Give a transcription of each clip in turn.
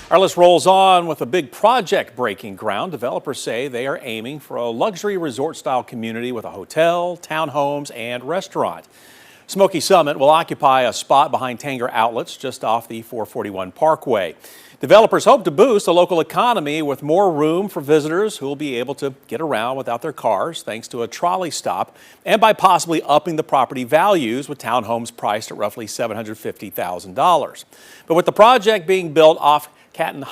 Our list rolls on with a big project breaking ground. Developers say they are aiming for a luxury resort-style community with a hotel, townhomes, and restaurant. Smoky Summit will occupy a spot behind Tanger Outlets just off the 441 Parkway. Developers hope to boost the local economy with more room for visitors who will be able to get around without their cars thanks to a trolley stop and by possibly upping the property values with townhomes priced at roughly $750,000. But with the project being built off Catton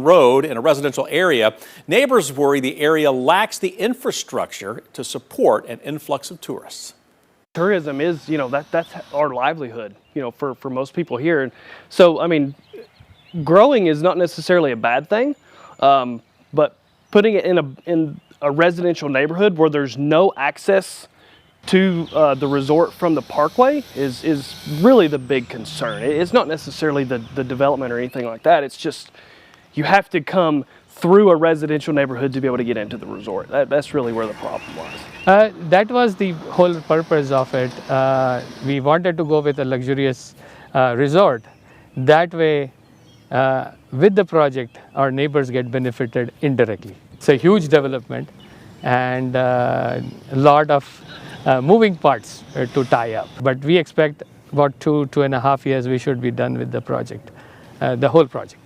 Road in a residential area, neighbors worry the area lacks the infrastructure to support an influx of tourists. Tourism is, that's our livelihood, for most people here. And so, I mean, growing is not necessarily a bad thing, but putting it in a residential neighborhood where there's no access to the resort from the parkway is really the big concern. It's not necessarily the development or anything like that. It's just you have to come through a residential neighborhood to be able to get into the resort. That's really where the problem was. That was the whole purpose of it. We wanted to go with a luxurious resort. That way, with the project, our neighbors get benefited indirectly. It's a huge development and a lot of moving parts to tie up. But we expect about 2.5 years we should be done with the project, the whole project.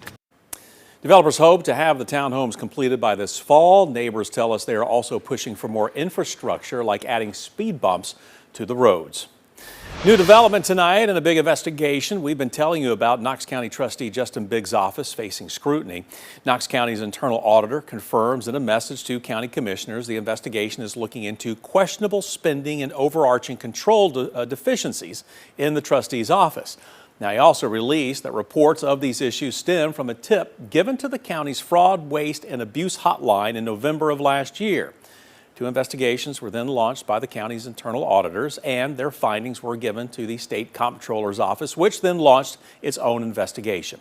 Developers hope to have the townhomes completed by this fall. Neighbors tell us they are also pushing for more infrastructure like adding speed bumps to the roads. New development tonight in a big investigation we've been telling you about. Knox County trustee Justin Biggs' office facing scrutiny. Knox County's internal auditor confirms in a message to county commissioners the investigation is looking into questionable spending and overarching control deficiencies in the trustee's office. Now, he also released that reports of these issues stem from a tip given to the county's fraud, waste, and abuse hotline in November of last year. 2 investigations were then launched by the county's internal auditors, and their findings were given to the state comptroller's office, which then launched its own investigation.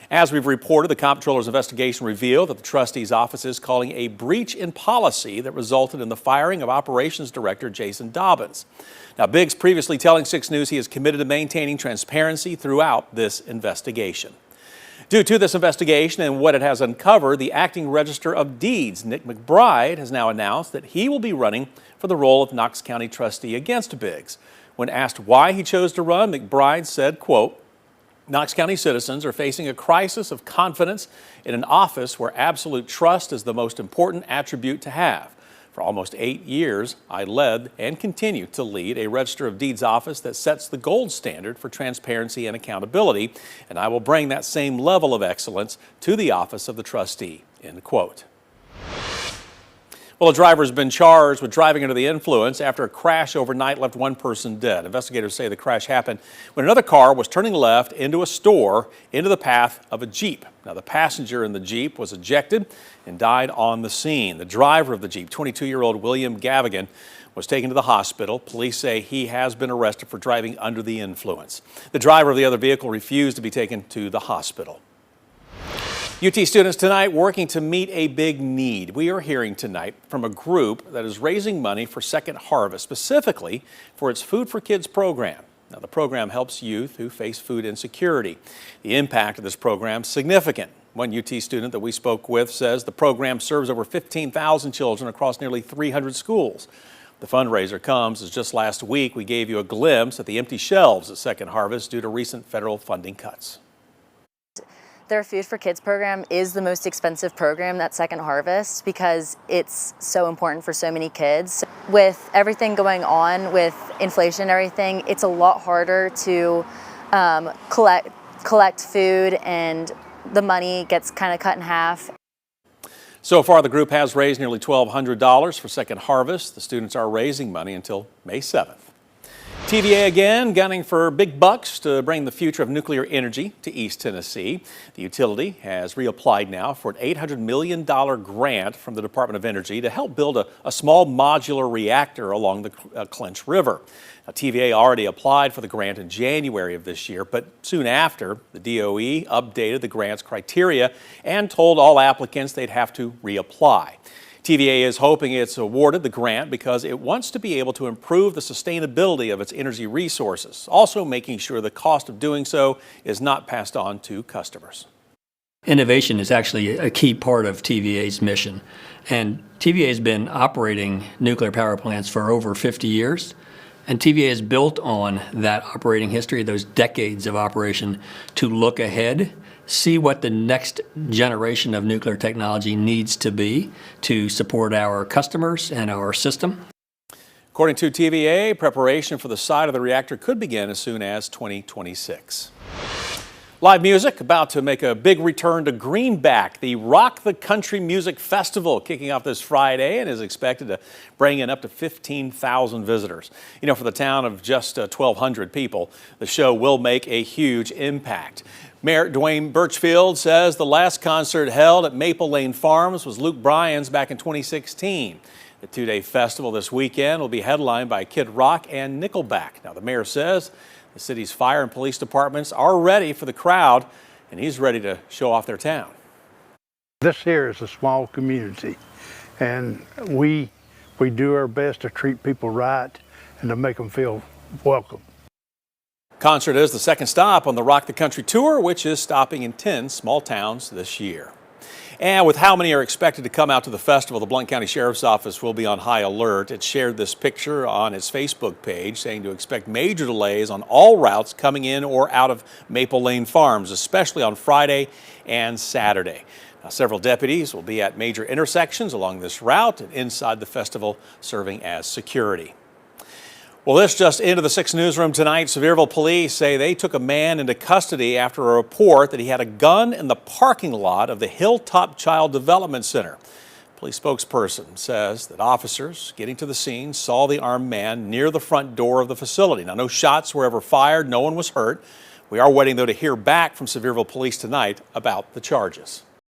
As we've reported, the comptroller's investigation revealed that the trustee's office is calling a breach in policy that resulted in the firing of operations director Jason Dobbins. Now, Biggs previously telling 6 News he is committed to maintaining transparency throughout this investigation. Due to this investigation and what it has uncovered, the acting Register of Deeds, Nick McBride, has now announced that he will be running for the role of Knox County trustee against Biggs. When asked why he chose to run, McBride said, quote, "Knox County citizens are facing a crisis of confidence in an office where absolute trust is the most important attribute to have. For almost 8 years, I led and continue to lead a Register of Deeds office that sets the gold standard for transparency and accountability, and I will bring that same level of excellence to the office of the trustee," end quote. Well, a driver has been charged with driving under the influence after a crash overnight left 1 person dead. Investigators say the crash happened when another car was turning left into a store into the path of a Jeep. Now, the passenger in the Jeep was ejected and died on the scene. The driver of the Jeep, 22-year-old William Gavigan, was taken to the hospital. Police say he has been arrested for driving under the influence. The driver of the other vehicle refused to be taken to the hospital. UT students tonight working to meet a big need. We are hearing tonight from a group that is raising money for Second Harvest, specifically for its Food for Kids program. Now, the program helps youth who face food insecurity. The impact of this program is significant. One UT student that we spoke with says the program serves over 15,000 children across nearly 300 schools. The fundraiser comes as just last week we gave you a glimpse at the empty shelves at Second Harvest due to recent federal funding cuts. Their Food for Kids program is the most expensive program at Second Harvest because it's so important for so many kids. With everything going on with inflation and everything, it's a lot harder to collect food, and the money gets kind of cut in half. So far, the group has raised nearly $1,200 for Second Harvest. The students are raising money until May 7th. TVA again gunning for big bucks to bring the future of nuclear energy to East Tennessee. The utility has reapplied now for an $800 million grant from the Department of Energy to help build a small modular reactor along the Clinch River. Now, TVA already applied for the grant in January of this year, but soon after, the DOE updated the grant's criteria and told all applicants they'd have to reapply. TVA is hoping it's awarded the grant because it wants to be able to improve the sustainability of its energy resources, also making sure the cost of doing so is not passed on to customers. Innovation is actually a key part of TVA's mission. And TVA has been operating nuclear power plants for over 50 years. And TVA is built on that operating history, those decades of operation, to look ahead, see what the next generation of nuclear technology needs to be to support our customers and our system. According to TVA, preparation for the site of the reactor could begin as soon as 2026. Live music about to make a big return to Greenback. The Rock the Country Music Festival kicking off this Friday and is expected to bring in up to 15,000 visitors. You know, for the town of just 1,200 people, the show will make a huge impact. Mayor Dwayne Birchfield says the last concert held at Maple Lane Farms was Luke Bryan's back in 2016. The two-day festival this weekend will be headlined by Kid Rock and Nickelback. Now, the mayor says the city's fire and police departments are ready for the crowd, and he's ready to show off their town. This here is a small community, and we do our best to treat people right and to make them feel welcome. Concert is the second stop on the Rock the Country tour, which is stopping in 10 small towns this year. And with how many are expected to come out to the festival, the Blount County Sheriff's Office will be on high alert. It shared this picture on its Facebook page saying to expect major delays on all routes coming in or out of Maple Lane Farms, especially on Friday and Saturday. Now, several deputies will be at major intersections along this route and inside the festival serving as security. Well, this just into the 6 newsroom tonight. Sevierville police say they took a man into custody after a report that he had a gun in the parking lot of the Hilltop Child Development Center. Police spokesperson says that officers getting to the scene saw the armed man near the front door of the facility. Now, no shots were ever fired. No one was hurt. We are waiting, though, to hear back from Sevierville police tonight about the charges.